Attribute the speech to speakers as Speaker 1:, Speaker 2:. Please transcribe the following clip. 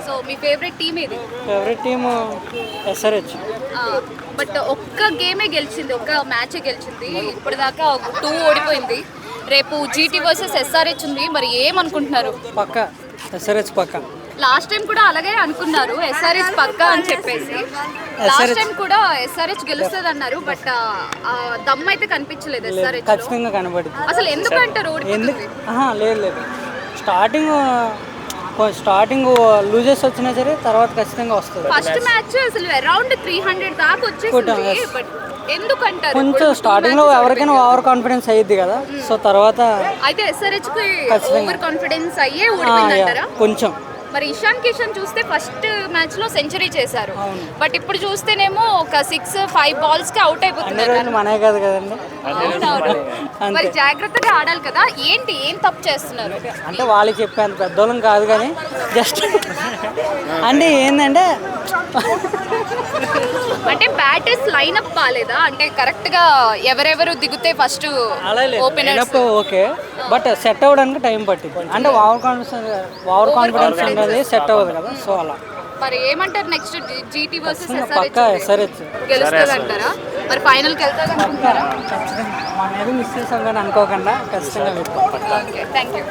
Speaker 1: So మీ favourite team ఏది?
Speaker 2: Favourite team SRH.
Speaker 1: But ఒక్క గేమే గెలిచింది, ఒక్క మ్యాచే గెలిచింది. ఇప్పటిదాకా 2 ఓడిపోయింది. రేపు జీటీ వర్సెస్ ఎస్ఆర్హెచ్ ఉంది. మరి ఏమనుకుంటున్నారు?
Speaker 2: పక్క ఎస్ఆర్హెచ్ పక్క.
Speaker 1: లాస్ట్ టైం కూడా అలాగే అనుకున్నారు, ఎస్ఆర్హెచ్ పక్కా అని చెప్పేసి. లాస్ట్ టైం కూడా ఎస్ఆర్హెచ్ గెలుస్తుంది అన్నారు, బట్ దమ్ అయితే కనిపించలేదు ఎస్ఆర్హెచ్.
Speaker 2: ఖచ్చితంగా కనబడింది.
Speaker 1: అసలు ఎందుకంటారు ఓడిపోతుంది?
Speaker 2: లేదు స్టార్టింగ్ లూజెస్ వచ్చినా సరే తర్వాత ఖచ్చితంగా వస్తుంది.
Speaker 1: ఫస్ట్ మ్యాచ్ అసలు అరౌండ్ 300 దాకా వచ్చేసింది. బట్ ఎందుకంటారు?
Speaker 2: కొంచెం స్టార్టింగ్ లో ఎవరికైనా ఓవర్ కాన్ఫిడెన్స్ అయ్యిద్ది కదా, సో తర్వాత
Speaker 1: అయితే ఎస్ఆర్హెచ్ కి ఓవర్ కాన్ఫిడెన్స్ అయ్యే ఓడిపోయిందంటారా?
Speaker 2: కొంచెం.
Speaker 1: మరి ఇషాన్ కిషన్ చూస్తే ఫస్ట్ మ్యాచ్ లో సెంచరీ చేశారు, బట్ ఇప్పుడు చూస్తేనేమో ఒక 6-5 బాల్స్ కి అవుట్ అయిపోతున్నారు.
Speaker 2: మనే కాదు కదండి.
Speaker 1: మరి జాగ్రత్తగా ఆడాలి కదా. ఏం తప్పు చేస్తున్నారు?
Speaker 2: అంటే వాళ్ళకి చెప్పేంత పెద్దోళ్ళం కాదు కానీ జస్ట్ అంటే ఏంటంటే
Speaker 1: అంటే బ్యాటర్స్ లైనప్ బాలేదా? అంటే కరెక్ట్ గా ఎవరెవరు దిగితే first openers
Speaker 2: okay, but set అవ్వడానికి టైం పట్టింది. అంటే ఓవర్ కాన్ఫిడెన్స్ అనేది సెట్ అవ్వదు కదా, సో అలా.
Speaker 1: మరి ఏమంటారు నెక్స్ట్ జీటీ వర్సెస్
Speaker 2: ఎస్ఆర్హెచ్
Speaker 1: గెలుస్తుంది అంటారా? మరి ఫైనల్ కి వెళ్తారు అనుకుంటారా?
Speaker 2: ఖచ్చితంగా మన ఏదో మిస్ చేసాం కానీ అనుకోకుండా ఖచ్చితంగా.
Speaker 1: Thank you.